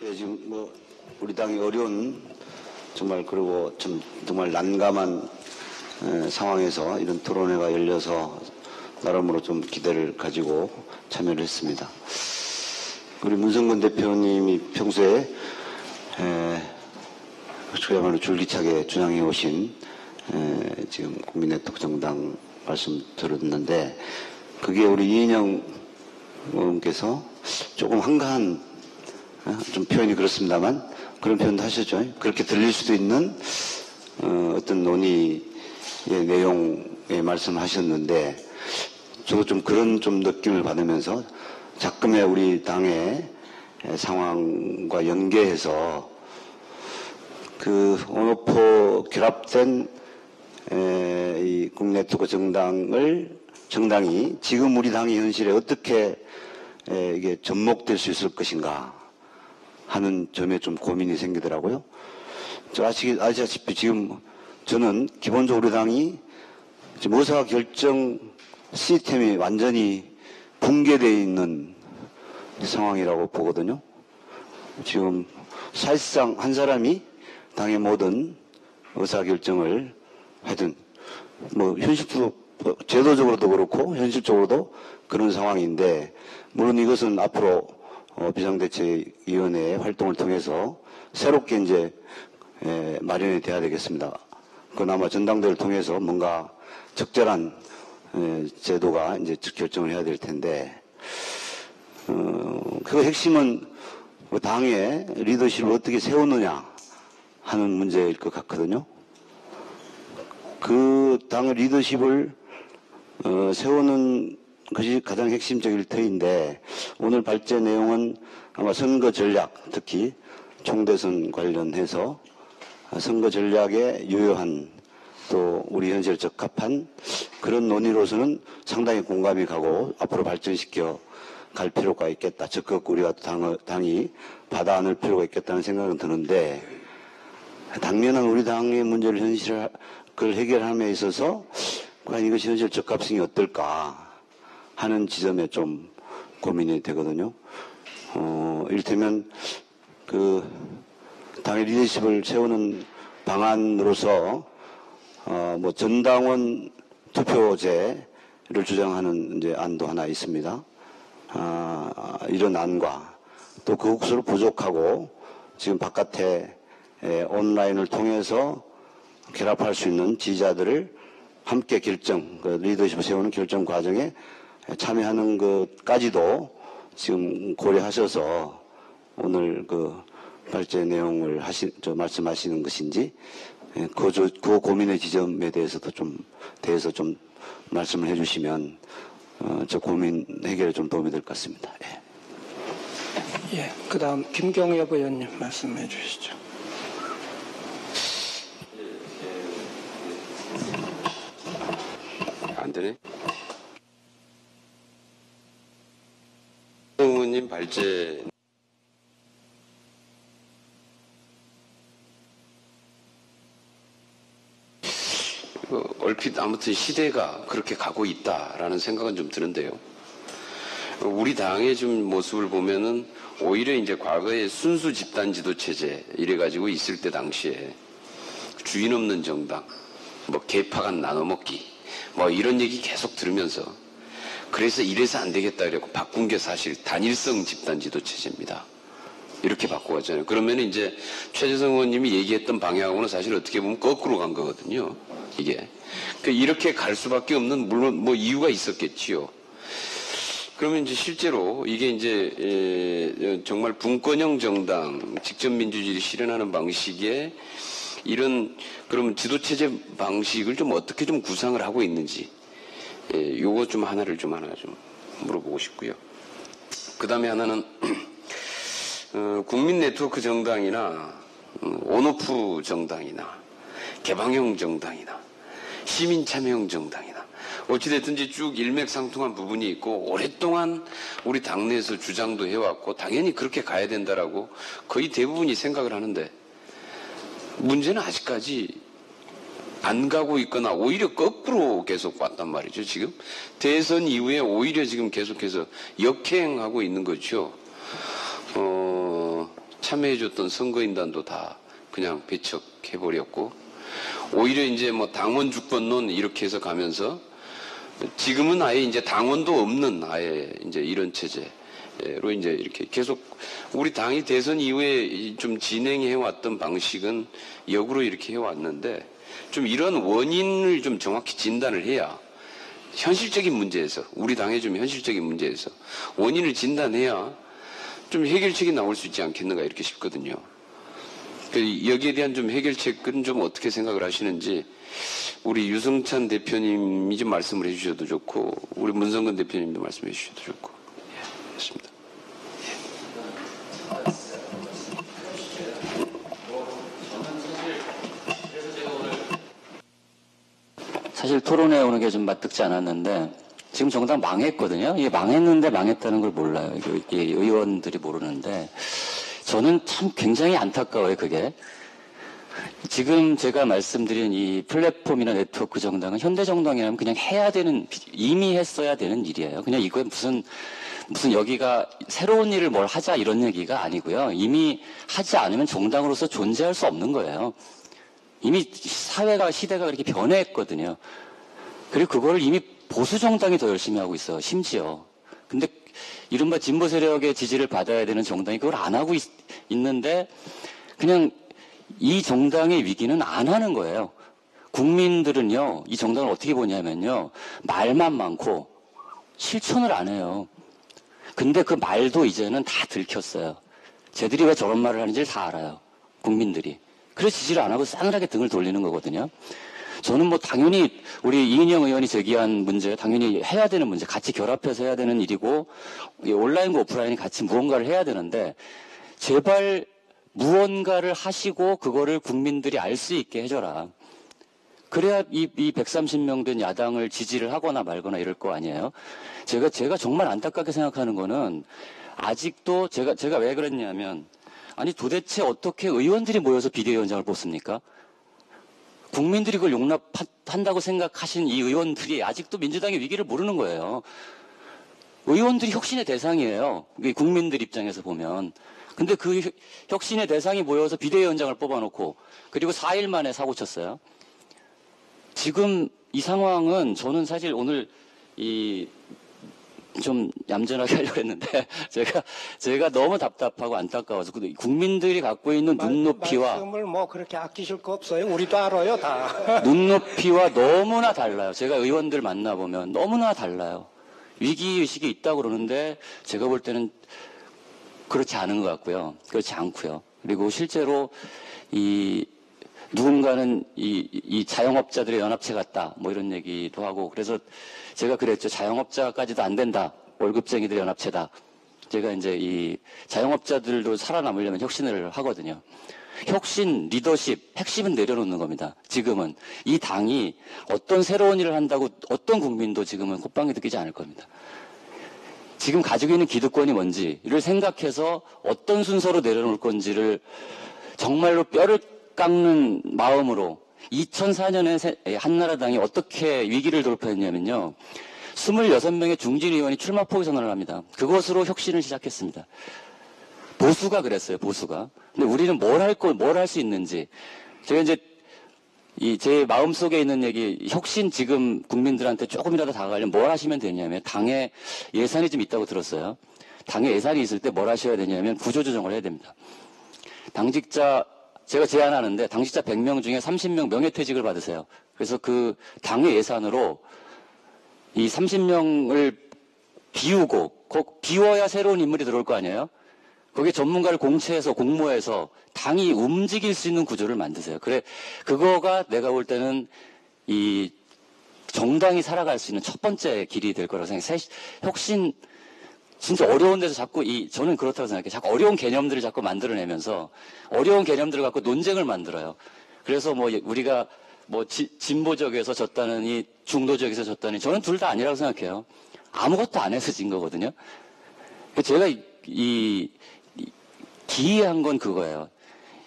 예, 지금 우리 당이 어려운 정말 그리고 정말 난감한 상황에서 이런 토론회가 열려서 나름으로 좀 기대를 가지고 참여를 했습니다. 우리 문성근 대표님이 평소에 그야말로 줄기차게 주장해 오신 지금 국민네트워크 정당 말씀 들었는데 그게 우리 이인영 의원께서 조금 한가한 좀 표현이 그렇습니다만 그런 표현도 하셨죠. 그렇게 들릴 수도 있는 어떤 논의의 내용의 말씀을 하셨는데 저도 좀 그런 좀 느낌을 받으면서 자금의 우리 당의 상황과 연계해서 그 온오프 결합된 이 국민네트워크 정당이 지금 우리 당의 현실에 어떻게 이게 접목될 수 있을 것인가 하는 점에 좀 고민이 생기더라고요. 아시다시피 지금 저는 기본적으로 우리 당이 지금 의사결정 시스템이 완전히 붕괴되어 있는 상황이라고 보거든요. 지금 사실상 한 사람이 당의 모든 의사결정을 하든 현실적으로 제도적으로도 그렇고 현실적으로도 그런 상황인데 물론 이것은 앞으로 비상대책위원회의 활동을 통해서 새롭게 이제 마련이 돼야 되겠습니다. 그건 아마 전당대회를 통해서 뭔가 적절한 제도가 이제 결정을 해야 될 텐데 그 핵심은 당의 리더십을 어떻게 세우느냐 하는 문제일 것 같거든요. 그 당의 리더십을 세우는 것이 가장 핵심적일 터인데 오늘 발제 내용은 아마 선거 전략 특히 총대선 관련해서 선거 전략에 유효한 또 우리 현실에 적합한 그런 논의로서는 상당히 공감이 가고 앞으로 발전시켜 갈 필요가 있겠다. 적극 우리가 당이 받아 안을 필요가 있겠다는 생각은 드는데 당면한 우리 당의 문제를 현실을 해결함에 있어서 과연 이것이 현실 적합성이 어떨까 하는 지점에 좀 고민이 되거든요. 이를테면 그 당의 리더십을 세우는 방안으로서 전당원 투표제를 주장하는 이제 안도 하나 있습니다. 이런 안과 또 그것으로 부족하고 지금 바깥에 온라인을 통해서 결합할 수 있는 지지자들을 함께 리더십을 세우는 결정 과정에 참여하는 것까지도 지금 고려하셔서 오늘 그 발제 내용을 말씀하시는 것인지 그 고민의 지점에 대해서 좀 말씀을 해주시면 저 고민 해결에 좀 도움이 될 것 같습니다. 예, 그다음 김경엽 의원님 말씀해 주시죠. 안 되네. 의원님 발제 얼핏 아무튼 시대가 그렇게 가고 있다라는 생각은 좀 드는데요. 우리 당의 좀 모습을 보면은 오히려 이제 과거에 순수 집단 지도 체제 이래가지고 있을 때 당시에 주인 없는 정당, 개파간 나눠먹기, 이런 얘기 계속 들으면서 그래서 이래서 안 되겠다 그래고 바꾼 게 사실 단일성 집단 지도 체제입니다. 이렇게 바꿔왔잖아요. 그러면 이제 최재성 의원님이 얘기했던 방향하고는 사실 어떻게 보면 거꾸로 간 거거든요. 이게. 이렇게 갈 수밖에 없는, 물론 이유가 있었겠지요. 그러면 이제 실제로 이게 이제, 정말 분권형 정당, 직접 민주주의를 실현하는 방식의 이런, 그러면 지도체제 방식을 좀 어떻게 좀 구상을 하고 있는지, 요거 좀 하나 좀 물어보고 싶고요. 그 다음에 하나는, 국민 네트워크 정당이나, 온오프 정당이나, 개방형 정당이나, 시민 참여형 정당이나 어찌됐든지 쭉 일맥상통한 부분이 있고 오랫동안 우리 당내에서 주장도 해왔고 당연히 그렇게 가야 된다라고 거의 대부분이 생각을 하는데 문제는 아직까지 안 가고 있거나 오히려 거꾸로 계속 왔단 말이죠. 지금 대선 이후에 오히려 지금 계속해서 역행하고 있는 거죠. 참여해줬던 선거인단도 다 그냥 배척해버렸고, 오히려 이제 뭐 당원 주권론 이렇게 해서 가면서 지금은 아예 이제 당원도 없는 아예 이제 이런 체제로 이제 이렇게 계속 우리 당이 대선 이후에 좀 진행해 왔던 방식은 역으로 이렇게 해왔는데, 좀 이런 원인을 좀 정확히 진단을 해야 현실적인 문제에서, 우리 당의 좀 현실적인 문제에서 원인을 진단해야 좀 해결책이 나올 수 있지 않겠는가 이렇게 싶거든요. 여기에 대한 좀 해결책은 좀 어떻게 생각을 하시는지 우리 유승찬 대표님이 좀 말씀을 해주셔도 좋고, 우리 문성근 대표님도 말씀해 주셔도 좋고. 예, 그렇습니다. 사실 토론회 오는 게 좀 맞득지 않았는데 지금 정당 망했거든요. 이게 망했는데 망했다는 걸 몰라요. 이게 의원들이 모르는데 저는 참 굉장히 안타까워요. 그게 지금 제가 말씀드린 이 플랫폼이나 네트워크 정당은 현대 정당이라면 그냥 해야 되는, 이미 했어야 되는 일이에요. 그냥 이거에 무슨 여기가 새로운 일을 뭘 하자 이런 얘기가 아니고요. 이미 하지 않으면 정당으로서 존재할 수 없는 거예요. 이미 사회가, 시대가 그렇게 변했거든요. 그리고 그거를 이미 보수 정당이 더 열심히 하고 있어요. 심지어. 근데 이른바 진보 세력의 지지를 받아야 되는 정당이 그걸 안 하고 있는데 그냥 이 정당의 위기는 안 하는 거예요. 국민들은요, 이 정당을 어떻게 보냐면요, 말만 많고 실천을 안 해요. 근데 그 말도 이제는 다 들켰어요. 쟤들이 왜 저런 말을 하는지를 다 알아요. 국민들이. 그래서 지지를 안 하고 싸늘하게 등을 돌리는 거거든요. 저는 뭐 당연히 우리 이인영 의원이 제기한 문제, 당연히 해야 되는 문제, 같이 결합해서 해야 되는 일이고, 온라인과 오프라인이 같이 무언가를 해야 되는데, 제발 무언가를 하시고 그거를 국민들이 알 수 있게 해줘라. 그래야 이 130명 된 야당을 지지를 하거나 말거나 이럴 거 아니에요. 제가 정말 안타깝게 생각하는 거는 아직도 제가 왜 그랬냐면, 아니 도대체 어떻게 의원들이 모여서 비대위원장을 뽑습니까? 국민들이 그걸 용납한다고 생각하신 이 의원들이 아직도 민주당의 위기를 모르는 거예요. 의원들이 혁신의 대상이에요. 국민들 입장에서 보면. 근데 그 혁신의 대상이 모여서 비대위원장을 뽑아놓고 그리고 4일 만에 사고 쳤어요. 지금 이 상황은 저는 사실 오늘 좀 얌전하게 하려고 했는데 제가 너무 답답하고 안타까워서 국민들이 갖고 있는 눈높이와 말씀을 뭐 그렇게 아끼실 거 없어요. 우리도 알아요 다. 눈높이와 너무나 달라요. 제가 의원들 만나보면 너무나 달라요. 위기의식이 있다고 그러는데 제가 볼 때는 그렇지 않은 것 같고요. 그렇지 않고요. 그리고 실제로 누군가는 이 자영업자들의 연합체 같다 뭐 이런 얘기도 하고, 그래서 제가 그랬죠. 자영업자까지도 안 된다. 월급쟁이들의 연합체다. 제가 이제 이 자영업자들도 살아남으려면 혁신을 하거든요. 혁신, 리더십, 핵심은 내려놓는 겁니다. 지금은 이 당이 어떤 새로운 일을 한다고 어떤 국민도 지금은 콧방귀 듣기지 않을 겁니다. 지금 가지고 있는 기득권이 뭔지를 생각해서 어떤 순서로 내려놓을 건지를 정말로 뼈를 깎는 마음으로 2004년에 한나라당이 어떻게 위기를 돌파했냐면요. 26명의 중진 의원이 출마 포기 선언을 합니다. 그것으로 혁신을 시작했습니다. 보수가 그랬어요, 보수가. 근데 우리는 뭘 할 수 있는지. 제가 이제 제 마음속에 있는 얘기, 혁신 지금 국민들한테 조금이라도 다가가려면 뭘 하시면 되냐면, 당에 예산이 좀 있다고 들었어요. 당에 예산이 있을 때 뭘 하셔야 되냐면 구조조정을 해야 됩니다. 당직자, 제가 제안하는데 당직자 100명 중에 30명 명예퇴직을 받으세요. 그래서 그 당의 예산으로 이 30명을 비우고, 비워야 새로운 인물이 들어올 거 아니에요? 거기에 전문가를 공채해서 공모해서 당이 움직일 수 있는 구조를 만드세요. 그래, 그거가 내가 볼 때는 이 정당이 살아갈 수 있는 첫 번째 길이 될 거라고 생각해요. 혁신, 진짜 어려운 데서 자꾸 저는 그렇다고 생각해요. 자꾸 어려운 개념들을 자꾸 만들어내면서 어려운 개념들을 갖고 논쟁을 만들어요. 그래서 뭐 우리가 뭐 진보적에서 졌다느니 중도적에서 졌다느니 저는 둘 다 아니라고 생각해요. 아무것도 안 해서 진 거거든요. 제가 기이한 건 그거예요.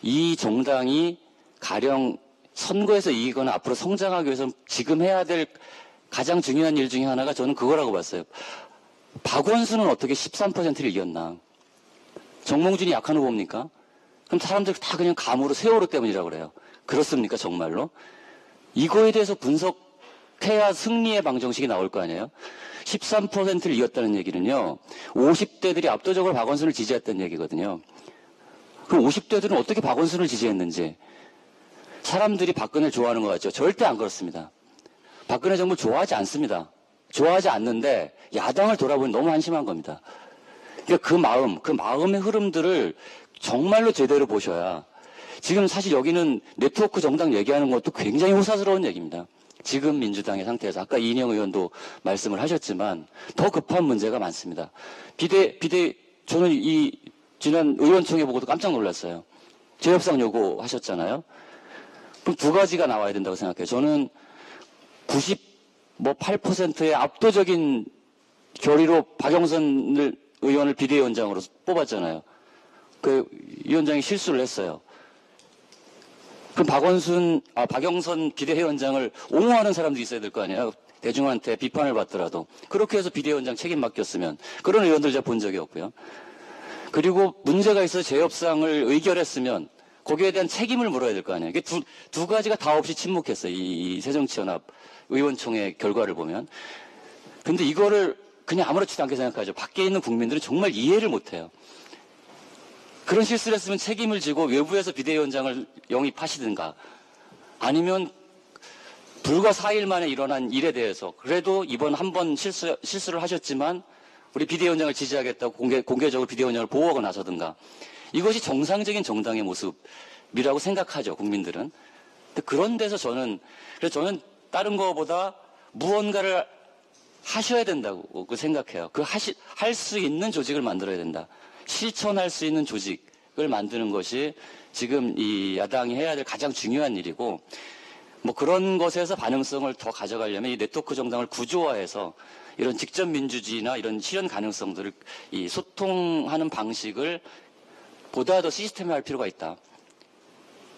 이 정당이 가령 선거에서 이기거나 앞으로 성장하기 위해서 지금 해야 될 가장 중요한 일 중에 하나가 저는 그거라고 봤어요. 박원순은 어떻게 13%를 이겼나? 정몽준이 약한 후보입니까? 그럼 사람들이 다 그냥 감으로 세월호 때문이라고 그래요. 그렇습니까, 정말로? 이거에 대해서 분석해야 승리의 방정식이 나올 거 아니에요? 13%를 이겼다는 얘기는요, 50대들이 압도적으로 박원순을 지지했다는 얘기거든요. 그럼 50대들은 어떻게 박원순을 지지했는지. 사람들이 박근혜를 좋아하는 것 같죠? 절대 안 그렇습니다. 박근혜 정부 좋아하지 않습니다. 좋아하지 않는데 야당을 돌아보니 너무 한심한 겁니다. 그러니까 그 마음의 흐름들을 정말로 제대로 보셔야. 지금 사실 여기는 네트워크 정당 얘기하는 것도 굉장히 호사스러운 얘기입니다. 지금 민주당의 상태에서 아까 이인영 의원도 말씀을 하셨지만 더 급한 문제가 많습니다. 저는 이 지난 의원총회 보고도 깜짝 놀랐어요. 재협상 요구하셨잖아요. 그럼 두 가지가 나와야 된다고 생각해요. 저는 98%의 압도적인 결의로 박영선 의원을 비대위원장으로 뽑았잖아요. 그 위원장이 실수를 했어요. 그럼 박영선 비대위원장을 옹호하는 사람도 있어야 될 거 아니에요. 대중한테 비판을 받더라도. 그렇게 해서 비대위원장 책임 맡겼으면. 그런 의원들 제가 본 적이 없고요. 그리고 문제가 있어서 재협상을 의결했으면 거기에 대한 책임을 물어야 될 거 아니에요. 이게 두 가지가 다 없이 침묵했어요. 이 새정치연합 의원총회 결과를 보면. 근데 이거를 그냥 아무렇지도 않게 생각하죠. 밖에 있는 국민들은 정말 이해를 못해요. 그런 실수를 했으면 책임을 지고 외부에서 비대위원장을 영입하시든가 아니면 불과 4일 만에 일어난 일에 대해서 그래도 이번 한 번 실수를 하셨지만 우리 비대위원장을 지지하겠다고 공개적으로 비대위원장을 보호하고 나서든가 이것이 정상적인 정당의 모습이라고 생각하죠, 국민들은. 근데 그런 데서 그래서 저는 다른 거보다 무언가를 하셔야 된다고 생각해요. 할 수 있는 조직을 만들어야 된다. 실천할 수 있는 조직을 만드는 것이 지금 이 야당이 해야 될 가장 중요한 일이고, 뭐 그런 것에서 반응성을 더 가져가려면 이 네트워크 정당을 구조화해서 이런 직접 민주주의나 이런 실현 가능성들을 이 소통하는 방식을 보다 더 시스템화할 필요가 있다.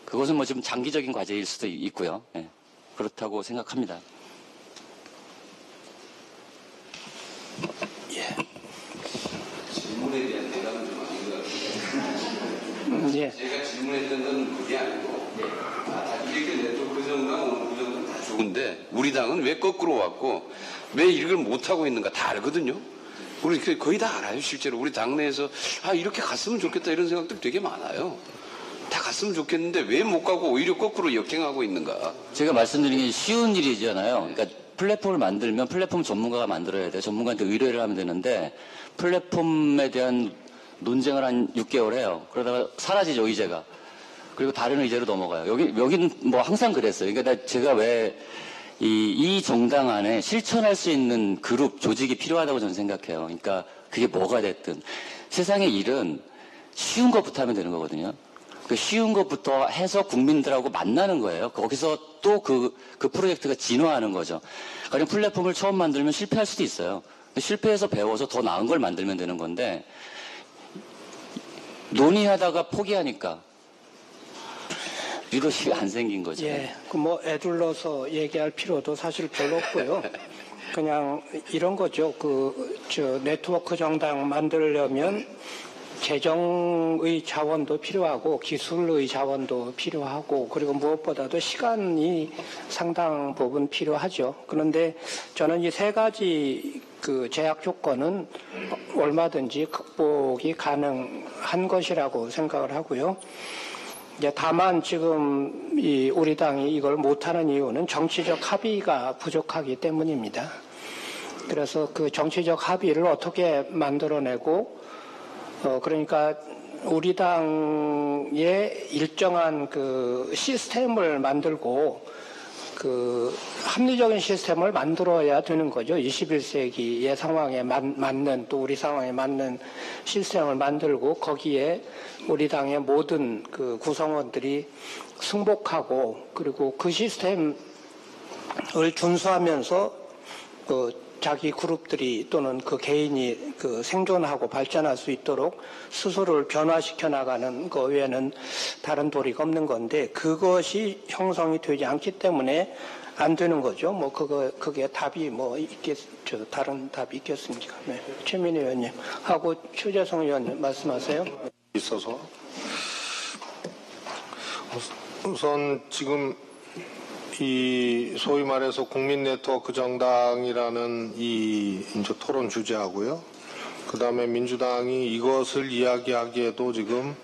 그것은 뭐 좀 장기적인 과제일 수도 있고요. 네, 그렇다고 생각합니다. 질문에 대한 대답은 좀 아닌 것 같아요. 예. 제가 질문했던 건 그게 아니고, 이렇게 네트워크 정당, 원구 정당 다 좋은데, 우리 당은 왜 거꾸로 왔고, 왜 이걸 못하고 있는가 다 알거든요. 우리 거의 다 알아요, 실제로. 우리 당내에서, 이렇게 갔으면 좋겠다 이런 생각들 되게 많아요. 다 갔으면 좋겠는데 왜 못 가고 오히려 거꾸로 역행하고 있는가. 제가 말씀드린 게 쉬운 일이잖아요. 그러니까 플랫폼을 만들면 플랫폼 전문가가 만들어야 돼요. 전문가한테 의뢰를 하면 되는데 플랫폼에 대한 논쟁을 한 6개월 해요. 그러다가 사라지죠, 의제가. 그리고 다른 의제로 넘어가요. 여기는 뭐 항상 그랬어요. 그러니까 제가 왜 이 정당 안에 실천할 수 있는 그룹, 조직이 필요하다고 저는 생각해요. 그러니까 그게 뭐가 됐든. 세상의 일은 쉬운 것부터 하면 되는 거거든요. 그 쉬운 것부터 해서 국민들하고 만나는 거예요. 거기서 또 그 프로젝트가 진화하는 거죠. 가령 플랫폼을 처음 만들면 실패할 수도 있어요. 실패해서 배워서 더 나은 걸 만들면 되는 건데, 논의하다가 포기하니까 리더십이 안 생긴 거죠. 예, 뭐 애둘러서 얘기할 필요도 사실 별로 없고요. 그냥 이런 거죠. 네트워크 정당 만들려면 재정의 자원도 필요하고 기술의 자원도 필요하고 그리고 무엇보다도 시간이 상당 부분 필요하죠. 그런데 저는 이 세 가지 제약 조건은 얼마든지 극복이 가능한 것이라고 생각을 하고요. 다만 지금 우리 당이 이걸 못하는 이유는 정치적 합의가 부족하기 때문입니다. 그래서 그 정치적 합의를 어떻게 만들어내고 그러니까 우리 당의 일정한 시스템을 만들고 합리적인 시스템을 만들어야 되는 거죠. 21세기의 상황에 맞는 또 우리 상황에 맞는 시스템을 만들고 거기에 우리 당의 모든 구성원들이 승복하고 그리고 그 시스템을 준수하면서 자기 그룹들이 또는 그 개인이 생존하고 발전할 수 있도록 스스로를 변화시켜 나가는 것 외에는 다른 도리가 없는 건데 그것이 형성이 되지 않기 때문에 안 되는 거죠. 뭐 그게 답이 다른 답이 있겠습니까? 네. 최민희 의원님 하고 최재성 의원님 말씀하세요. 있어서 우선 지금 이 소위 말해서 국민네트워크 정당이라는 이 이제 토론 주제하고요. 그 다음에 민주당이 이것을 이야기하기에도 지금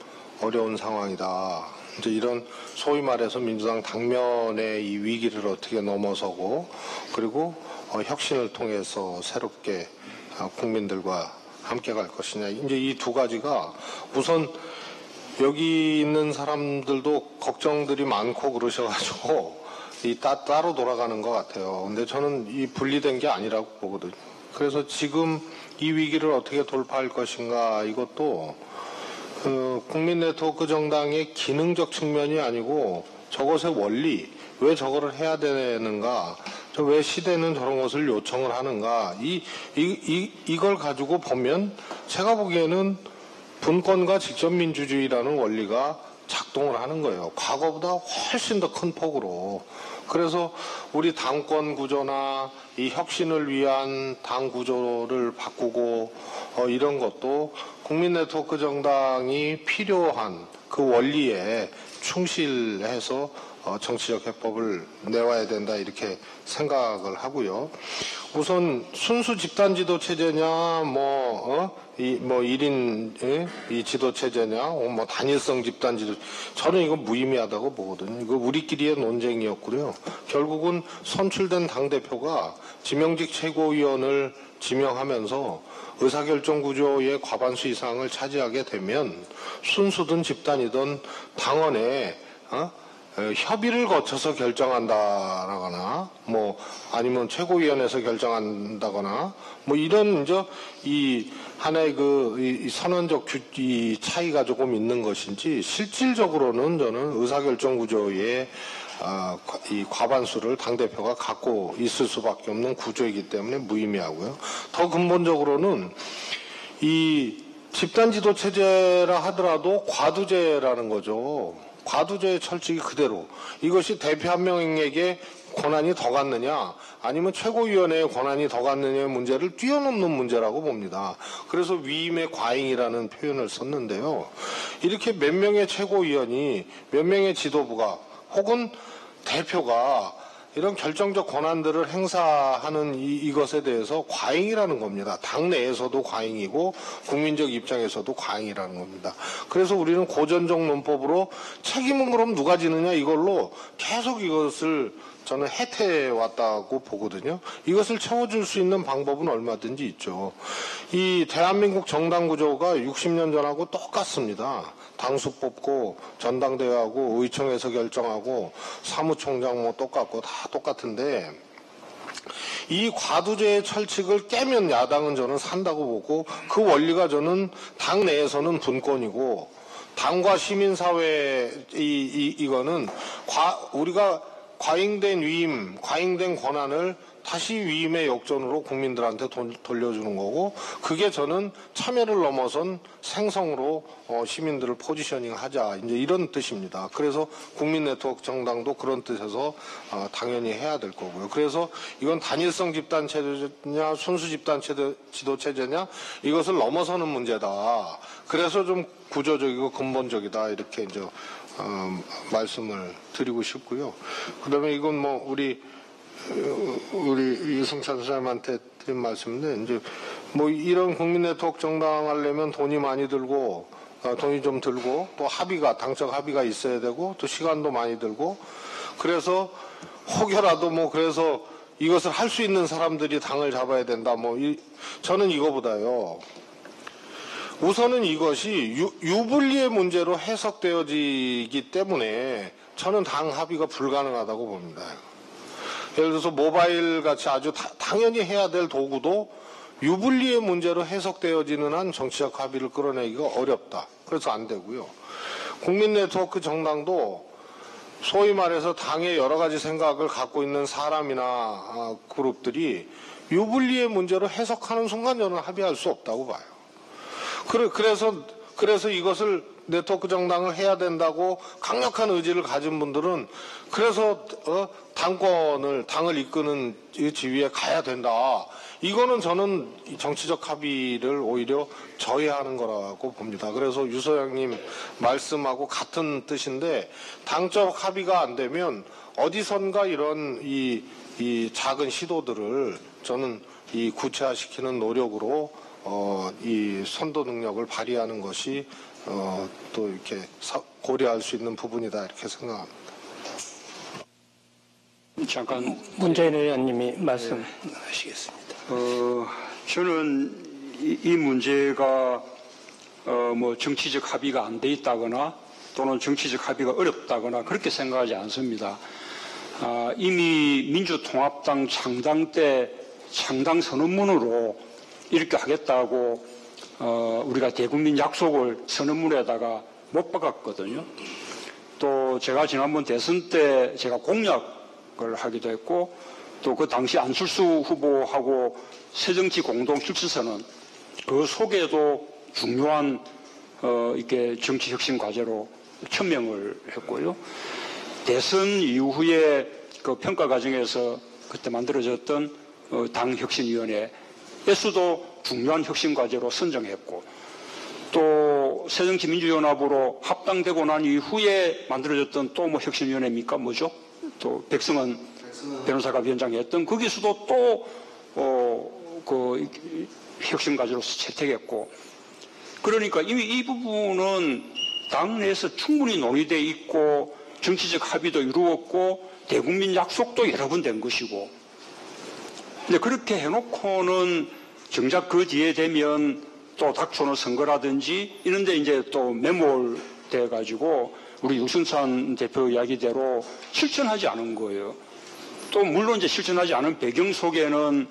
어려운 상황이다. 이제 이런 소위 말해서 민주당 당면의 이 위기를 어떻게 넘어서고 그리고 혁신을 통해서 새롭게 국민들과 함께 갈 것이냐. 이제 이 두 가지가 우선 여기 있는 사람들도 걱정들이 많고 그러셔가지고 따로 돌아가는 것 같아요. 근데 저는 이 분리된 게 아니라고 보거든요. 그래서 지금 이 위기를 어떻게 돌파할 것인가 이것도 국민네트워크 정당의 기능적 측면이 아니고 저것의 원리, 왜 저거를 해야 되는가, 왜 시대는 저런 것을 요청을 하는가, 이걸 가지고 보면 제가 보기에는 분권과 직접민주주의라는 원리가 작동을 하는 거예요. 과거보다 훨씬 더 큰 폭으로. 그래서 우리 당권 구조나 이 혁신을 위한 당 구조를 바꾸고 이런 것도 국민네트워크 정당이 필요한 그 원리에 충실해서 정치적 해법을 내와야 된다 이렇게 생각을 하고요. 우선 순수 집단지도 체제냐, 뭐 1인 이 지도 체제냐, 뭐 단일성 집단지도, 저는 이거 무의미하다고 보거든요. 이거 우리끼리의 논쟁이었고요. 결국은 선출된 당대표가 지명직 최고위원을 지명하면서 의사결정 구조의 과반수 이상을 차지하게 되면 순수든 집단이든 당원에 협의를 거쳐서 결정한다라거나 뭐 아니면 최고위원회에서 결정한다거나 뭐 이런 이제 이 하나의 이 선언적 이 차이가 조금 있는 것인지 실질적으로는 저는 의사결정 구조의 이 과반수를 당대표가 갖고 있을 수밖에 없는 구조이기 때문에 무의미하고요. 더 근본적으로는 이 집단지도 체제라 하더라도 과두제라는 거죠. 과두제의 철칙이 그대로. 이것이 대표 한 명에게 권한이 더 갔느냐 아니면 최고위원회의 권한이 더 갔느냐의 문제를 뛰어넘는 문제라고 봅니다. 그래서 위임의 과잉이라는 표현을 썼는데요. 이렇게 몇 명의 최고위원이 몇 명의 지도부가 혹은 대표가 이런 결정적 권한들을 행사하는 이것에 대해서 과잉이라는 겁니다. 당내에서도 과잉이고 국민적 입장에서도 과잉이라는 겁니다. 그래서 우리는 고전적 논법으로 책임은 그럼 누가 지느냐 이걸로 계속 이것을 저는 해태해 왔다고 보거든요. 이것을 채워줄 수 있는 방법은 얼마든지 있죠. 이 대한민국 정당 구조가 60년 전하고 똑같습니다. 당수 뽑고 전당대회하고 의총에서 결정하고 사무총장 뭐 똑같고 다 똑같은데 이 과두제의 철칙을 깨면 야당은 저는 산다고 보고 그 원리가 저는 당 내에서는 분권이고 당과 시민사회 이거는 우리가 과잉된 위임, 과잉된 권한을 다시 위임의 역전으로 국민들한테 돌려주는 거고 그게 저는 참여를 넘어선 생성으로 시민들을 포지셔닝 하자 이제 이런 뜻입니다. 그래서 국민네트워크 정당도 그런 뜻에서 당연히 해야 될 거고요. 그래서 이건 단일성 집단 체제냐 순수 집단 지도 체제냐 이것을 넘어서는 문제다. 그래서 좀 구조적이고 근본적이다 이렇게 이제 말씀을 드리고 싶고요. 그다음에 이건 뭐 우리 유승찬 선생님한테 드린 말씀인데 이제 뭐 이런 국민네트워크 정당 하려면 돈이 많이 들고 돈이 좀 들고 또 합의가 당적 합의가 있어야 되고 또 시간도 많이 들고 그래서 혹여라도 뭐 그래서 이것을 할 수 있는 사람들이 당을 잡아야 된다 뭐 저는 이거보다요. 우선은 이것이 유불리의 문제로 해석되어지기 때문에 저는 당 합의가 불가능하다고 봅니다. 예를 들어서 모바일 같이 아주 당연히 해야 될 도구도 유불리의 문제로 해석되어지는 한 정치적 합의를 끌어내기가 어렵다. 그래서 안 되고요. 국민네트워크 정당도 소위 말해서 당의 여러 가지 생각을 갖고 있는 사람이나 그룹들이 유불리의 문제로 해석하는 순간 저는 합의할 수 없다고 봐요. 그래서 이것을 네트워크 정당을 해야 된다고 강력한 의지를 가진 분들은 그래서 당을 이끄는 이 지위에 가야 된다. 이거는 저는 정치적 합의를 오히려 저해하는 거라고 봅니다. 그래서 유 소장님 말씀하고 같은 뜻인데 당적 합의가 안 되면 어디선가 이런 이 작은 시도들을 저는 이 구체화시키는 노력으로 이 선도 능력을 발휘하는 것이 또 이렇게 고려할 수 있는 부분이다 이렇게 생각합니다. 잠깐 문재인 의원님이 말씀하시겠습니다. 저는 이 문제가 뭐 정치적 합의가 안 돼 있다거나 또는 정치적 합의가 어렵다거나 그렇게 생각하지 않습니다. 이미 민주통합당 창당 때 창당 선언문으로 이렇게 하겠다고 우리가 대국민 약속을 선언문에다가 못 박았거든요. 또 제가 지난번 대선 때 제가 공약을 하기도 했고 또 그 당시 안철수 후보하고 새정치 공동 실천서는 그 속에도 중요한 이렇게 정치 혁신 과제로 천명을 했고요. 대선 이후에 그 평가 과정에서 그때 만들어졌던 당혁신위원회에서도 중요한 혁신 과제로 선정했고 또 새정치민주연합으로 합당되고 난 이후에 만들어졌던 또 뭐 혁신위원회입니까? 뭐죠? 또 백승원 변호사가 위원장이 했던 거기서도 또 그 혁신 과제로서 채택했고 그러니까 이미 이 부분은 당 내에서 충분히 논의되어 있고 정치적 합의도 이루었고 대국민 약속도 여러 번 된 것이고 근데 그렇게 해놓고는 정작 그 뒤에 되면 또 닥쳐오는 선거라든지 이런데 이제 또 매몰돼 가지고 우리 유승찬 대표 이야기대로 실천하지 않은 거예요. 또 물론 이제 실천하지 않은 배경 속에는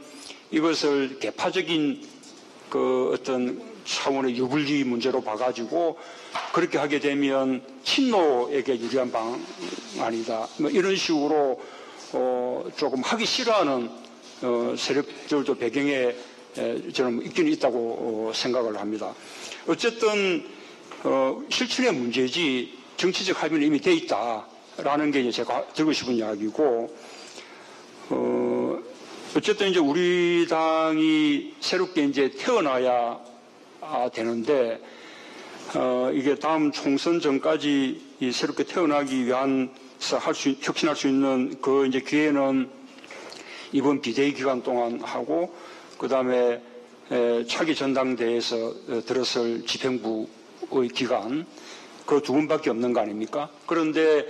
이것을 개파적인 그 어떤 차원의 유불리 문제로 봐가지고 그렇게 하게 되면 친노에게 유리한 방안이다. 뭐 이런 식으로 조금 하기 싫어하는 세력들도 배경에 저는 있기는 있다고 생각을 합니다. 어쨌든 실천의 문제지 정치적 합의는 이미 돼 있다라는 게 제가 들고 싶은 이야기고 어쨌든 이제 우리 당이 새롭게 이제 태어나야 되는데 이게 다음 총선 전까지 이 새롭게 태어나기 위해서 혁신할 수 있는 그 이제 기회는 이번 비대위 기간 동안 하고 그 다음에 차기 전당대회에서 들어설 집행부의 기간 그 두 번밖에 없는 거 아닙니까? 그런데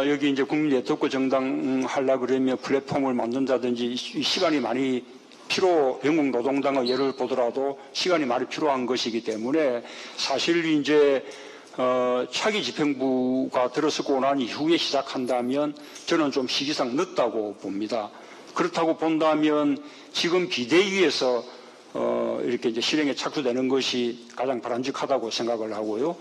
여기 이제 국민 네트워크 정당 하려고 그러면 플랫폼을 만든다든지 시간이 많이 영국 노동당의 예를 보더라도 시간이 많이 필요한 것이기 때문에 사실 이제 차기 집행부가 들어서고 난 이후에 시작한다면 저는 좀 시기상 늦다고 봅니다. 그렇다고 본다면 지금 비대위에서 이렇게 이제 실행에 착수되는 것이 가장 바람직하다고 생각을 하고요.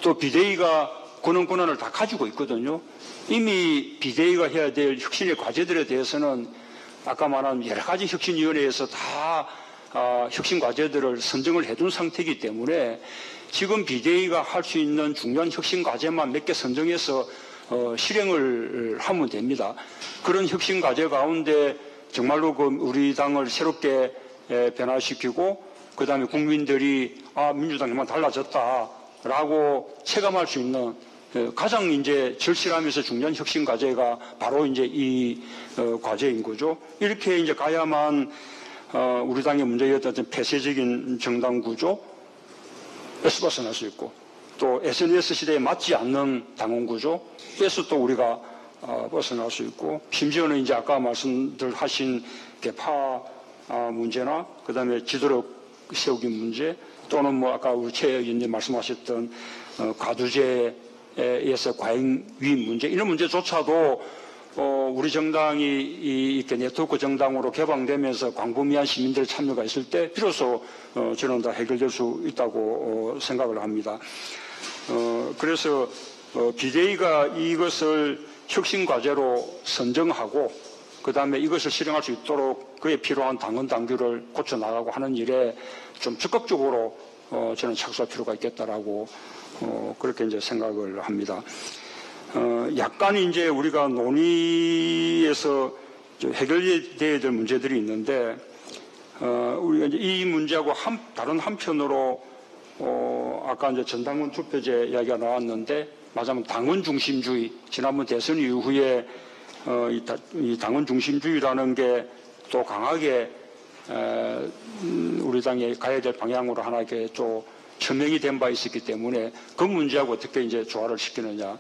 또 비대위가 권한을 다 가지고 있거든요. 이미 비대위가 해야 될 혁신의 과제들에 대해서는 아까 말한 여러 가지 혁신위원회에서 다 혁신 과제들을 선정을 해둔 상태이기 때문에 지금 비대위가 할 수 있는 중요한 혁신 과제만 몇 개 선정해서 실행을 하면 됩니다. 그런 혁신 과제 가운데 정말로 그 우리 당을 새롭게 변화시키고 그 다음에 국민들이 민주당이만 달라졌다라고 체감할 수 있는 가장 이제 절실하면서 중요한 혁신 과제가 바로 이제 이 과제인 거죠. 이렇게 이제 가야만 우리 당의 문제였던 폐쇄적인 정당 구조에서 벗어날 수 있고 또 SNS 시대에 맞지 않는 당원 구조에서 또 우리가 벗어날 수 있고 심지어는 이제 아까 말씀하신 개파 문제나 그 다음에 지도력 세우기 문제 또는 뭐 아까 우리 최 의원님 말씀하셨던 과두제에서 과잉 유입 문제 이런 문제조차도 우리 정당이 이렇게 네트워크 정당으로 개방되면서 광범위한 시민들 참여가 있을 때 비로소 저는 다 해결될 수 있다고 생각을 합니다. 그래서 비대위가 이것을 혁신 과제로 선정하고 그 다음에 이것을 실행할 수 있도록 그에 필요한 당원 당규를 고쳐 나가고 하는 일에 좀 적극적으로 저는 착수할 필요가 있겠다라고 그렇게 이제 생각을 합니다. 약간 이제 우리가 논의에서 해결되어야 될 문제들이 있는데, 우리가 이제 이 문제하고 다른 한편으로, 아까 이제 전당원 투표제 이야기가 나왔는데, 맞아면 당원 중심주의, 지난번 대선 이후에, 이 당원 중심주의라는 게 또 강하게, 우리 당에 가야 될 방향으로 하나 이렇게 좀 천명이 된 바 있었기 때문에 그 문제하고 어떻게 이제 조화를 시키느냐.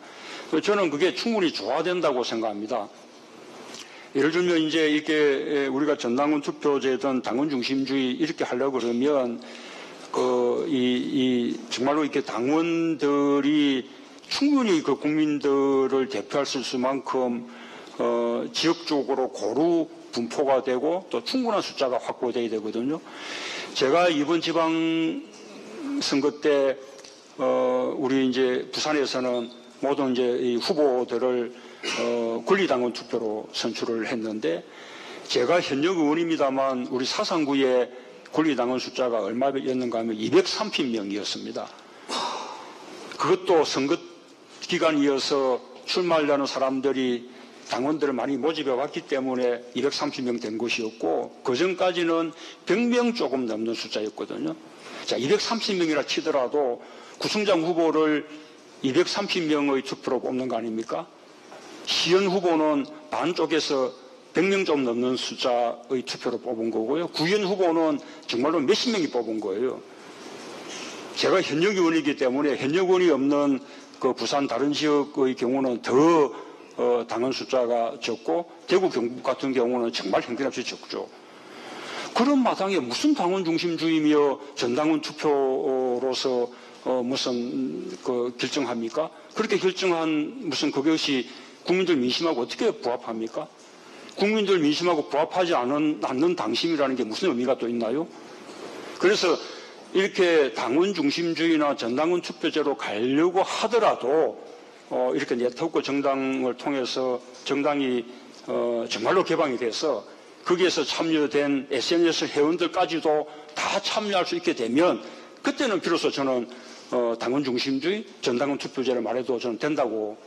저는 그게 충분히 조화된다고 생각합니다. 예를 들면 이제 이렇게 우리가 전당원 투표제든 당원 중심주의 이렇게 하려고 그러면 정말로 이렇게 당원들이 충분히 그 국민들을 대표할 수만큼 지역적으로 고루 분포가 되고 또 충분한 숫자가 확보돼야 되거든요. 제가 이번 지방선거 때 우리 이제 부산에서는 모든 이제 이 후보들을 권리당원 투표로 선출을 했는데, 제가 현역 의원입니다만 우리 사상구의 권리당원 숫자가 얼마였는가 하면 230명이었습니다. 그것도 선거 기간이어서 출마하려는 사람들이 당원들을 많이 모집해 왔기 때문에 230명 된 것이었고, 그 전까지는 100명 조금 넘는 숫자였거든요. 자, 230명이라 치더라도 구청장 후보를 230명의 투표로 뽑는 거 아닙니까? 시연 후보는 반쪽에서 100명 좀 넘는 숫자의 투표로 뽑은 거고요. 구현 후보는 정말로 몇십 명이 뽑은 거예요. 제가 현역 의원이기 때문에 현역 의원이 없는 그 부산 다른 지역의 경우는 더 당원 숫자가 적고, 대구 경북 같은 경우는 정말 형편없이 적죠. 그런 마당에 무슨 당원 중심주의며 전당원 투표로서 무슨 결정합니까? 그렇게 결정한 무슨 그것이 국민들 민심하고 어떻게 부합합니까? 국민들 민심하고 부합하지 않는 당심이라는 게 무슨 의미가 또 있나요? 그래서 이렇게 당원 중심주의나 전당원 투표제로 가려고 하더라도 이렇게 네트워크 정당을 통해서 정당이 정말로 개방이 돼서 거기에서 참여된 SNS 회원들까지도 다 참여할 수 있게 되면, 그때는 비로소 저는 당원 중심주의, 전당원 투표제를 말해도 저는 된다고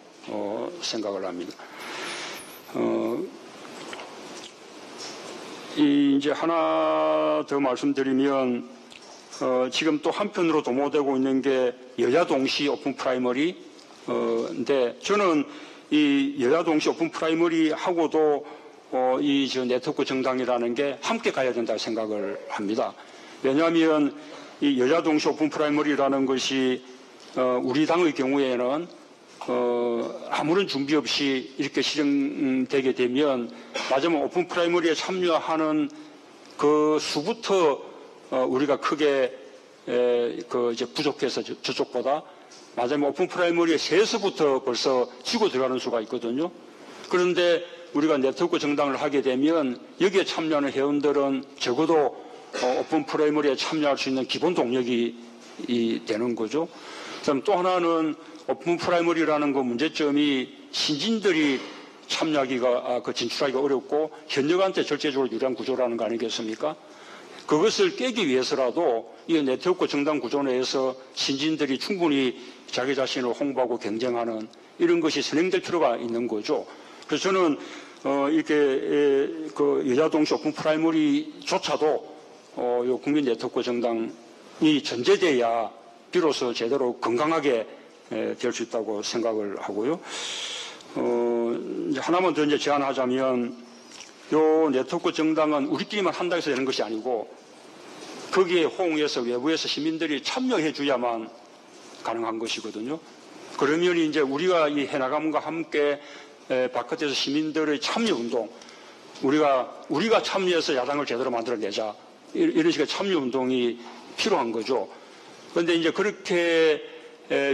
생각을 합니다. 이제 하나 더 말씀드리면, 지금 또 한편으로 도모되고 있는 게 여야 동시 오픈 프라이머리. 근데 저는 이 여야 동시 오픈 프라이머리 하고도 이 네트워크 정당이라는 게 함께 가야 된다고 생각을 합니다. 왜냐하면 이 여야 동시 오픈 프라이머리라는 것이 우리 당의 경우에는 아무런 준비 없이 이렇게 실행되게 되면, 맞으면 오픈 프라이머리에 참여하는 그 수부터 우리가 크게 이제 부족해서 저쪽보다, 맞으면 오픈 프라이머리에 세서부터 벌써 지고 들어가는 수가 있거든요. 그런데 우리가 네트워크 정당을 하게 되면 여기에 참여하는 회원들은 적어도 오픈 프라이머리에 참여할 수 있는 기본 동력이 되는 거죠. 그다음 또 하나는 오픈 프라이머리라는 그 문제점이 신진들이 참여하기가 진출하기가 어렵고 현역한테 절대적으로 유리한 구조라는 거 아니겠습니까? 그것을 깨기 위해서라도 이 네트워크 정당 구조 내에서 신진들이 충분히 자기 자신을 홍보하고 경쟁하는 이런 것이 선행될 필요가 있는 거죠. 그래서 저는 이렇게 그 여야 동시 오픈 프라이머리조차도 요 국민 네트워크 정당이 전제돼야 비로소 제대로 건강하게 될 수 있다고 생각을 하고요. 이제 하나만 더 이제 제안하자면, 요 네트워크 정당은 우리끼리만 한다고 해서 되는 것이 아니고, 거기에 호응해서 외부에서 시민들이 참여해 줘야만 가능한 것이거든요. 그러면 이제 우리가 이 해나감과 함께 바깥에서 시민들의 참여 운동, 우리가 참여해서 야당을 제대로 만들어내자, 이런 식의 참여 운동이 필요한 거죠. 그런데 이제 그렇게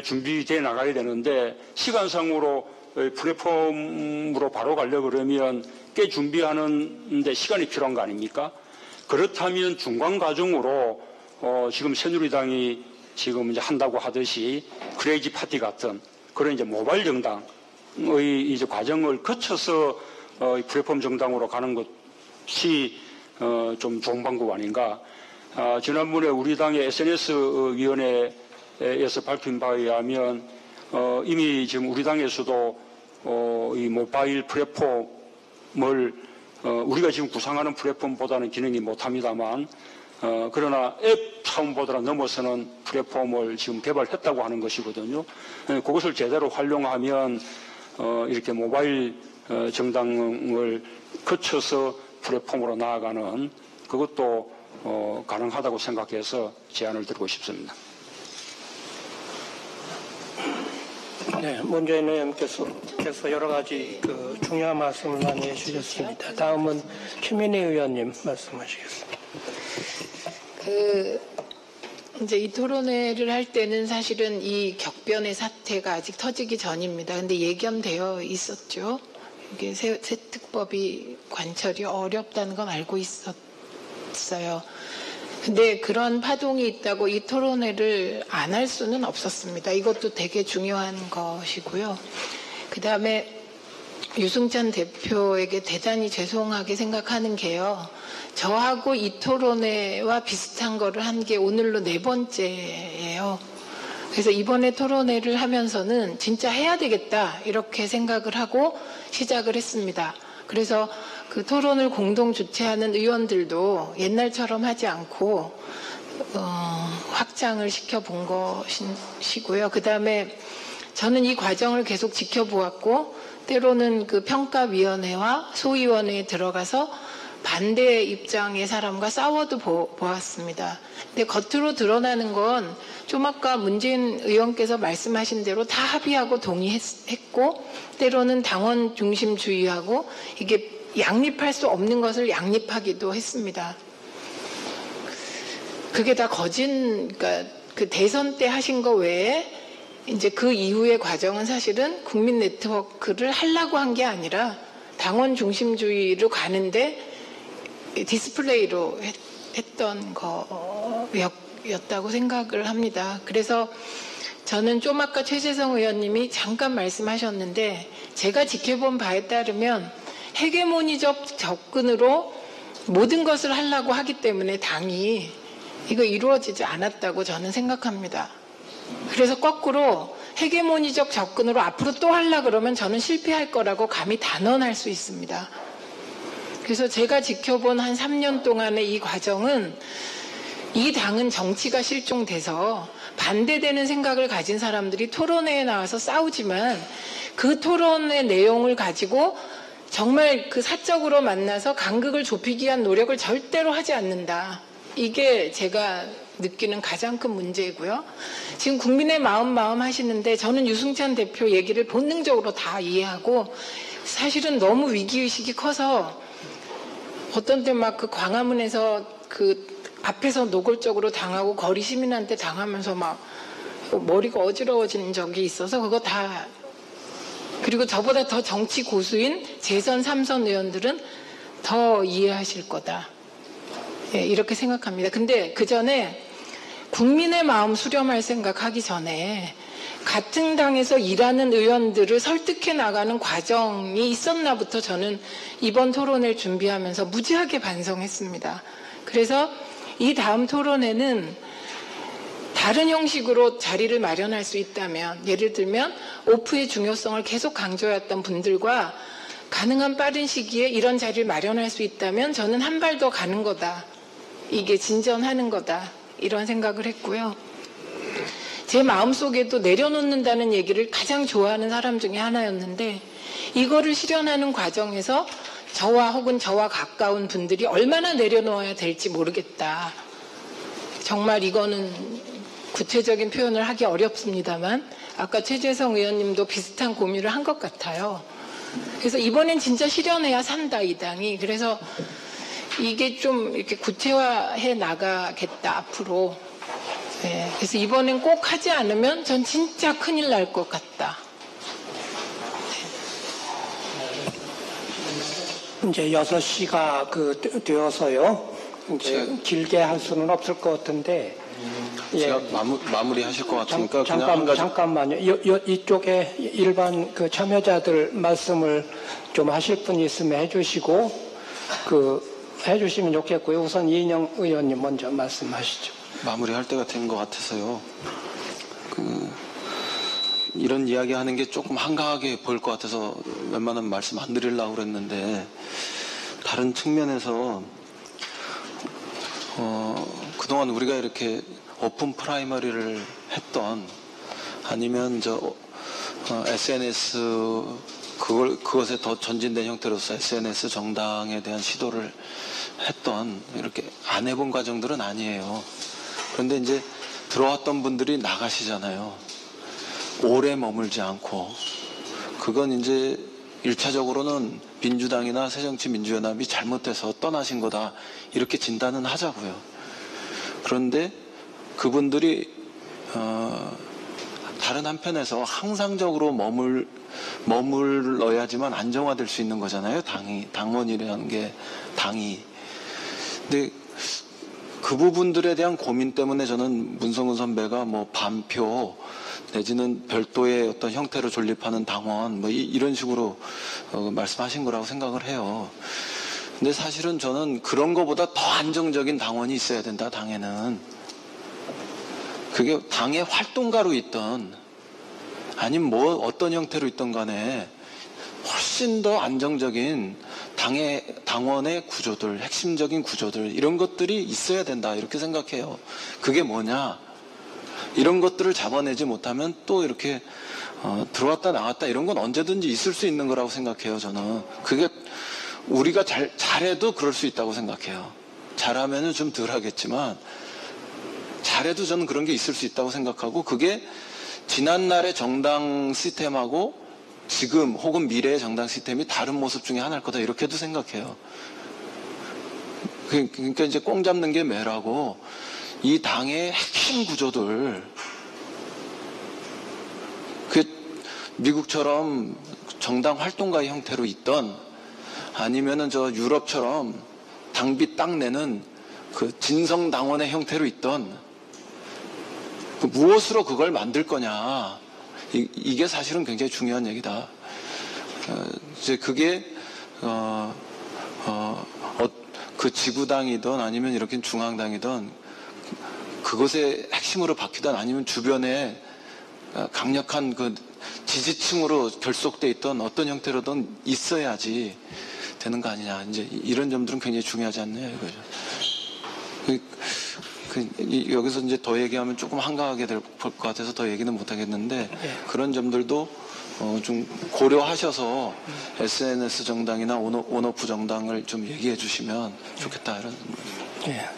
준비되어 나가야 되는데, 시간상으로 플랫폼으로 바로 가려고 그러면 꽤 준비하는데 시간이 필요한 거 아닙니까? 그렇다면 중간 과정으로 지금 새누리당이 지금 이제 한다고 하듯이 크레이지 파티 같은 그런 이제 모바일 정당의 이제 과정을 거쳐서 플랫폼 정당으로 가는 것이 좀 좋은 방법 아닌가. 지난번에 우리 당의 SNS 위원회 에서 밝힌 바에 의하면 이미 지금 우리 당에서도 이 모바일 플랫폼을 우리가 지금 구상하는 플랫폼보다는 기능이 못합니다만 그러나 앱 차원보다 넘어서는 플랫폼을 지금 개발했다고 하는 것이거든요. 그것을 제대로 활용하면 이렇게 모바일 정당을 거쳐서 플랫폼으로 나아가는 그것도 가능하다고 생각해서 제안을 드리고 싶습니다. 네, 문재인 의원께서 여러 가지 중요한 말씀을 많이 해주셨습니다. 다음은 최민희 의원님 말씀하시겠습니다. 이제 이 토론회를 할 때는 사실은 이 격변의 사태가 아직 터지기 전입니다. 근데 예견되어 있었죠. 이게 새특법이 관철이 어렵다는 건 알고 있었어요. 근데 그런 파동이 있다고 이 토론회를 안 할 수는 없었습니다. 이것도 되게 중요한 것이고요. 그 다음에 유승찬 대표에게 대단히 죄송하게 생각하는 게요. 저하고 이 토론회와 비슷한 거를 한 게 오늘로 4번째예요. 그래서 이번에 토론회를 하면서는 진짜 해야 되겠다 이렇게 생각을 하고 시작을 했습니다. 그래서 그 토론을 공동 주최하는 의원들도 옛날처럼 하지 않고 확장을 시켜본 것이고요. 그 다음에 저는 이 과정을 계속 지켜보았고 때로는 그 평가위원회와 소위원회에 들어가서 반대 입장의 사람과 싸워도 보았습니다. 근데 겉으로 드러나는 건 좀 아까 문재인 의원께서 말씀하신 대로 다 합의하고 동의했고 때로는 당원 중심주의하고 이게 양립할 수 없는 것을 양립하기도 했습니다. 그게 다 그러니까 그 대선 때 하신 거 외에 이제 그 이후의 과정은 사실은 국민 네트워크를 하려고 한 게 아니라 당원 중심주의로 가는데 디스플레이로 했던 거였다고 생각을 합니다. 그래서 저는 좀 아까 최재성 의원님이 잠깐 말씀하셨는데 제가 지켜본 바에 따르면 헤게모니적 접근으로 모든 것을 하려고 하기 때문에 당이 이거 이루어지지 않았다고 저는 생각합니다. 그래서 거꾸로 헤게모니적 접근으로 앞으로 또 하려고 그러면 저는 실패할 거라고 감히 단언할 수 있습니다. 그래서 제가 지켜본 한 3년 동안의 이 과정은 이 당은 정치가 실종돼서 반대되는 생각을 가진 사람들이 토론회에 나와서 싸우지만 그 토론의 내용을 가지고 정말 그 사적으로 만나서 간극을 좁히기 위한 노력을 절대로 하지 않는다. 이게 제가 느끼는 가장 큰 문제이고요. 지금 국민의 마음 하시는데 저는 유승찬 대표 얘기를 본능적으로 다 이해하고 사실은 너무 위기의식이 커서 어떤 때 막 그 광화문에서 그 앞에서 노골적으로 당하고 거리 시민한테 당하면서 막 머리가 어지러워진 적이 있어서 그거 다 그리고 저보다 더 정치 고수인 재선 3선 의원들은 더 이해하실 거다. 예, 이렇게 생각합니다. 근데 그 전에 국민의 마음 수렴할 생각하기 전에 같은 당에서 일하는 의원들을 설득해 나가는 과정이 있었나부터 저는 이번 토론회를 준비하면서 무지하게 반성했습니다. 그래서 이 다음 토론회는 다른 형식으로 자리를 마련할 수 있다면 예를 들면 오프의 중요성을 계속 강조했던 분들과 가능한 빠른 시기에 이런 자리를 마련할 수 있다면 저는 한 발 더 가는 거다. 이게 진전하는 거다. 이런 생각을 했고요. 제 마음속에도 내려놓는다는 얘기를 가장 좋아하는 사람 중에 하나였는데 이거를 실현하는 과정에서 저와 혹은 저와 가까운 분들이 얼마나 내려놓아야 될지 모르겠다. 정말 이거는 구체적인 표현을 하기 어렵습니다만 아까 최재성 의원님도 비슷한 고민을 한 것 같아요. 그래서 이번엔 진짜 실현해야 산다, 이 당이. 그래서 이게 좀 이렇게 구체화해 나가겠다, 앞으로. 네, 그래서 이번엔 꼭 하지 않으면 전 진짜 큰일 날 것 같다. 이제 6시가 되어서요. 이제 길게 할 수는 없을 것 같은데. 제가 마무리 하실 것 같으니까 그냥 한 가지. 잠깐만요. 이쪽에 일반 그 참여자들 말씀을 좀 하실 분이 있으면 해주시고, 해주시면 좋겠고요. 우선 이인영 의원님 먼저 말씀하시죠. 마무리할 때가 된 것 같아서요. 이런 이야기 하는 게 조금 한가하게 보일 것 같아서 웬만하면 말씀 안 드리려고 그랬는데, 다른 측면에서 그동안 우리가 이렇게 오픈 프라이머리를 했던, 아니면 SNS 그것에 더 전진된 형태로서 SNS 정당에 대한 시도를 했던, 이렇게 안 해본 과정들은 아니에요. 그런데 이제 들어왔던 분들이 나가시잖아요. 오래 머물지 않고. 그건 이제 1차적으로는 민주당이나 새정치민주연합이 잘못해서 떠나신 거다, 이렇게 진단은 하자고요. 그런데 그분들이 다른 한편에서 항상적으로 머물러야지만 안정화될 수 있는 거잖아요. 당원이라는 게, 당이. 근데 그 부분들에 대한 고민 때문에 저는 문성근 선배가 반표 내지는 별도의 어떤 형태로 존립하는 당원 이런 식으로 말씀하신 거라고 생각을 해요. 근데 사실은 저는 그런 거보다 더 안정적인 당원이 있어야 된다, 당에는. 그게 당의 활동가로 있던, 아니면 어떤 형태로 있던 간에 훨씬 더 안정적인 당원의 구조들, 핵심적인 구조들, 이런 것들이 있어야 된다, 이렇게 생각해요. 그게 뭐냐? 이런 것들을 잡아내지 못하면 또 이렇게 들어왔다 나왔다 이런 건 언제든지 있을 수 있는 거라고 생각해요, 저는. 그게 우리가 잘해도 그럴 수 있다고 생각해요. 잘하면은 좀 덜 하겠지만, 잘해도 저는 그런 게 있을 수 있다고 생각하고, 그게 지난날의 정당 시스템하고 지금 혹은 미래의 정당 시스템이 다른 모습 중에 하나일 거다, 이렇게도 생각해요. 그러니까 이제 꽁 잡는 게 매라고, 이 당의 핵심 구조들, 미국처럼 정당 활동가의 형태로 있던, 아니면은 유럽처럼 당비 딱 내는 그 진성당원의 형태로 있던, 무엇으로 그걸 만들 거냐, 이게 사실은 굉장히 중요한 얘기다. 이제 그게 그 지구당이든 아니면 이렇게 중앙당이든 그것의 핵심으로 바뀌든, 아니면 주변에 강력한 그 지지층으로 결속돼 있던 어떤 형태로든 있어야지 되는 거 아니냐. 이제 이런 점들은 굉장히 중요하지 않나요, 이거죠. 여기서 이제 더 얘기하면 조금 한가하게 될 것 같아서 더 얘기는 못 하겠는데, 그런 점들도 좀 고려하셔서 SNS 정당이나 온오프 정당을 좀 얘기해 주시면 좋겠다, 이런.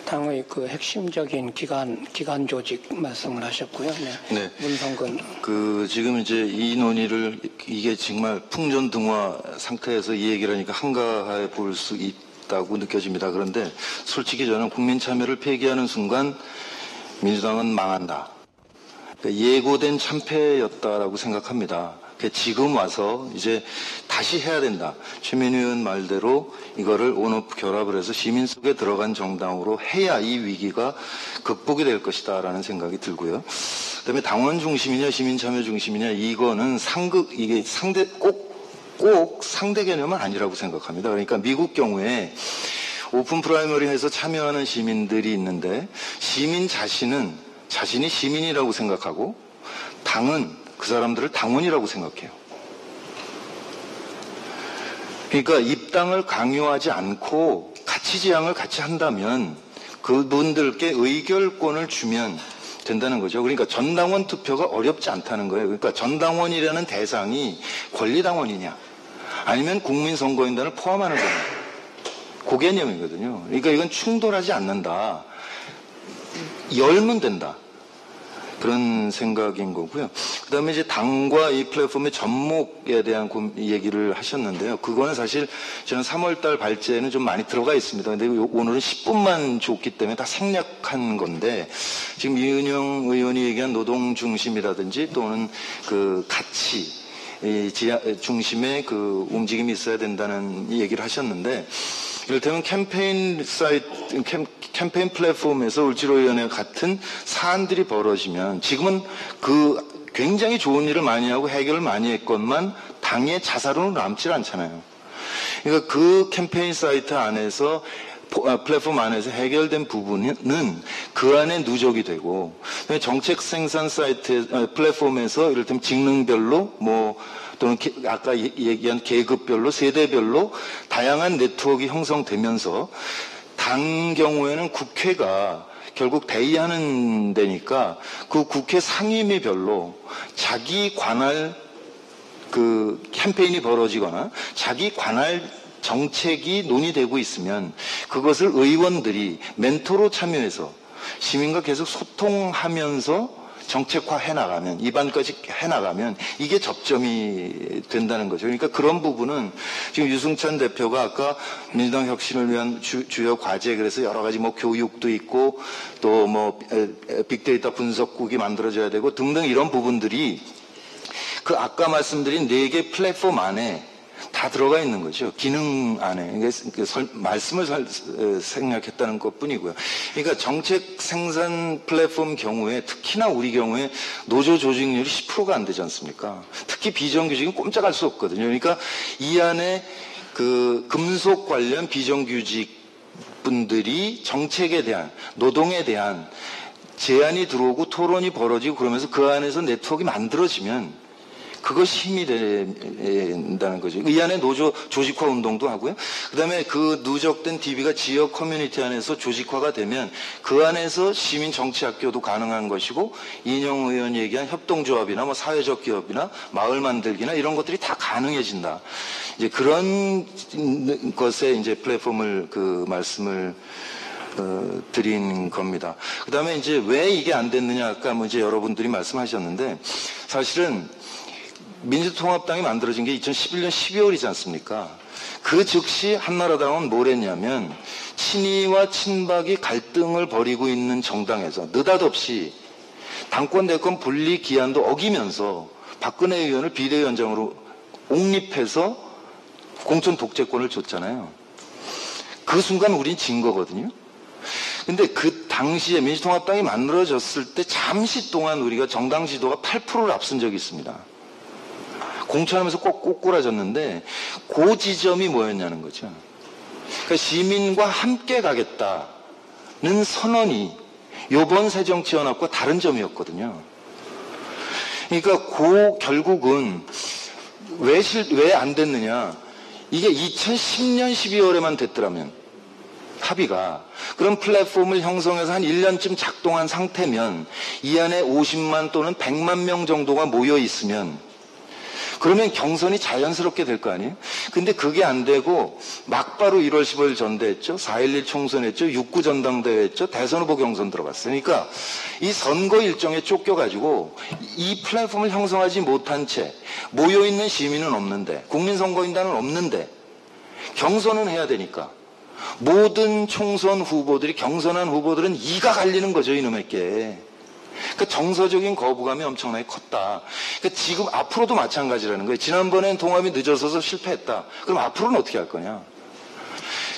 당의 그 핵심적인 기관 조직 말씀을 하셨고요. 네. 문성근. 지금 이제 이 논의를, 이게 정말 풍전등화 상태에서 이 얘기를 하니까 한가해 보일 수 있다고 느껴집니다. 그런데 솔직히 저는 국민 참여를 폐기하는 순간 민주당은 망한다. 그러니까 예고된 참패였다라고 생각합니다. 지금 와서 이제 다시 해야 된다. 최민희 의원 말대로 이거를 온오프 결합을 해서 시민 속에 들어간 정당으로 해야 이 위기가 극복이 될 것이다라는 생각이 들고요. 그다음에 당원 중심이냐 시민 참여 중심이냐, 이거는 이게 꼭 상대 개념은 아니라고 생각합니다. 그러니까 미국 경우에 오픈 프라이머리 해서 참여하는 시민들이 있는데, 시민 자신이 시민이라고 생각하고, 당은 그 사람들을 당원이라고 생각해요. 그러니까 입당을 강요하지 않고 가치 지향을 같이 한다면 그분들께 의결권을 주면 된다는 거죠. 그러니까 전당원 투표가 어렵지 않다는 거예요. 그러니까 전당원이라는 대상이 권리당원이냐, 아니면 국민선거인단을 포함하는 거냐, 그 개념이거든요. 그러니까 이건 충돌하지 않는다. 열면 된다. 그런 생각인 거고요. 그 다음에 이제 당과 이 플랫폼의 접목에 대한 얘기를 하셨는데요. 그거는 사실 저는 3월달 발제에는 좀 많이 들어가 있습니다. 근데 오늘은 10분만 줬기 때문에 다 생략한 건데, 지금 이은영 의원이 얘기한 노동 중심이라든지 또는 그 가치 중심의 그 움직임이 있어야 된다는 얘기를 하셨는데, 이를테면 캠페인 플랫폼에서 을지로위원회 같은 사안들이 벌어지면, 지금은 그 굉장히 좋은 일을 많이 하고 해결을 많이 했건만 당의 자사로는 남질 않잖아요. 그러니까 그 캠페인 사이트 안에서 플랫폼 안에서 해결된 부분은 그 안에 누적이 되고 정책 생산 사이트 플랫폼에서 이를테면 직능별로 또는 아까 얘기한 계급별로 세대별로 다양한 네트워크가 형성되면서 당 경우에는 국회가 결국 대의하는 데니까 그 국회 상임위별로 자기 관할 그 캠페인이 벌어지거나 자기 관할 정책이 논의되고 있으면 그것을 의원들이 멘토로 참여해서 시민과 계속 소통하면서 정책화 해나가면, 입안까지 해나가면 이게 접점이 된다는 거죠. 그러니까 그런 부분은 지금 유승찬 대표가 아까 민주당 혁신을 위한 주요 과제, 그래서 여러 가지 교육도 있고 또 빅데이터 분석국이 만들어져야 되고 등등 이런 부분들이 그 아까 말씀드린 4개 플랫폼 안에 다 들어가 있는 거죠. 기능 안에. 말씀을 생략했다는 것 뿐이고요. 그러니까 정책 생산 플랫폼 경우에 특히나 우리 경우에 노조 조직률이 10%가 안 되지 않습니까? 특히 비정규직은 꼼짝할 수 없거든요. 그러니까 이 안에 그 금속 관련 비정규직 분들이 정책에 대한, 노동에 대한 제안이 들어오고 토론이 벌어지고 그러면서 그 안에서 네트워크가 만들어지면 그것이 힘이 된다는 거죠. 이 안에 노조 조직화 운동도 하고요. 그다음에 그 누적된 DB가 지역 커뮤니티 안에서 조직화가 되면 그 안에서 시민 정치학교도 가능한 것이고 이인영 의원 얘기한 협동조합이나 사회적 기업이나 마을 만들기나 이런 것들이 다 가능해진다. 이제 그런 것에 이제 플랫폼을 말씀을 드린 겁니다. 그다음에 이제 왜 이게 안 됐느냐 아까 이제 여러분들이 말씀하셨는데 사실은 민주통합당이 만들어진 게 2011년 12월이지 않습니까? 그 즉시 한나라당은 뭘 했냐면 친이와 친박이 갈등을 벌이고 있는 정당에서 느닷없이 당권 대권 분리 기한도 어기면서 박근혜 의원을 비대위원장으로 옹립해서 공천 독재권을 줬잖아요. 그 순간 우린 진 거거든요. 근데 그 당시에 민주통합당이 만들어졌을 때 잠시 동안 우리가 정당 지도가 8%를 앞선 적이 있습니다. 공천하면서 꼭 꼬꾸라졌는데 그 지점이 뭐였냐는 거죠. 그러니까 시민과 함께 가겠다는 선언이 이번 새정치연합과 다른 점이었거든요. 그러니까 결국은 왜 안 됐느냐. 이게 2010년 12월에만 됐더라면 합의가 그런 플랫폼을 형성해서 한 1년쯤 작동한 상태면 이 안에 50만 또는 100만 명 정도가 모여 있으면 그러면 경선이 자연스럽게 될 거 아니에요? 근데 그게 안 되고 막바로 1월 15일 전대했죠. 4.11 총선했죠. 6.9 전당대회 했죠. 대선 후보 경선 들어갔어요. 그러니까 이 선거 일정에 쫓겨가지고 이 플랫폼을 형성하지 못한 채 모여있는 시민은 없는데 국민선거인단은 없는데 경선은 해야 되니까 모든 총선 후보들이 경선한 후보들은 이가 갈리는 거죠. 이놈에게. 그 정서적인 거부감이 엄청나게 컸다. 그러니까 지금 앞으로도 마찬가지라는 거예요. 지난번엔 통합이 늦어서서 실패했다. 그럼 앞으로는 어떻게 할 거냐?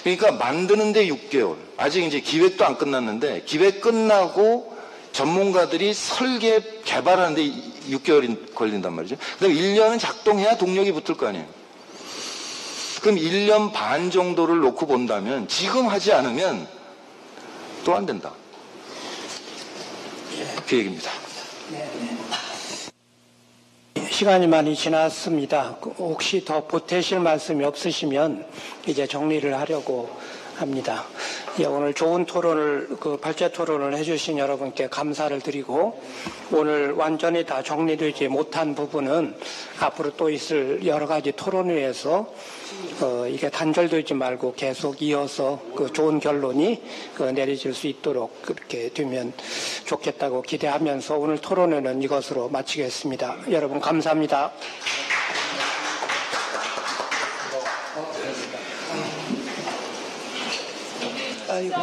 그러니까 만드는데 6개월. 아직 이제 기획도 안 끝났는데 기획 끝나고 전문가들이 설계 개발하는데 6개월이 걸린단 말이죠. 그다음에 1년은 작동해야 동력이 붙을 거 아니에요. 그럼 1년 반 정도를 놓고 본다면 지금 하지 않으면 또 안 된다. 그 얘기입니다. 시간이 많이 지났습니다. 혹시 더 보태실 말씀이 없으시면 이제 정리를 하려고 합니다. 예, 오늘 좋은 토론을, 발제 토론을 해주신 여러분께 감사를 드리고, 오늘 완전히 다 정리되지 못한 부분은 앞으로 또 있을 여러 가지 토론회에서, 이게 단절되지 말고 계속 이어서 좋은 결론이 내려질 수 있도록 그렇게 되면 좋겠다고 기대하면서 오늘 토론회는 이것으로 마치겠습니다. 여러분 감사합니다. 아이고.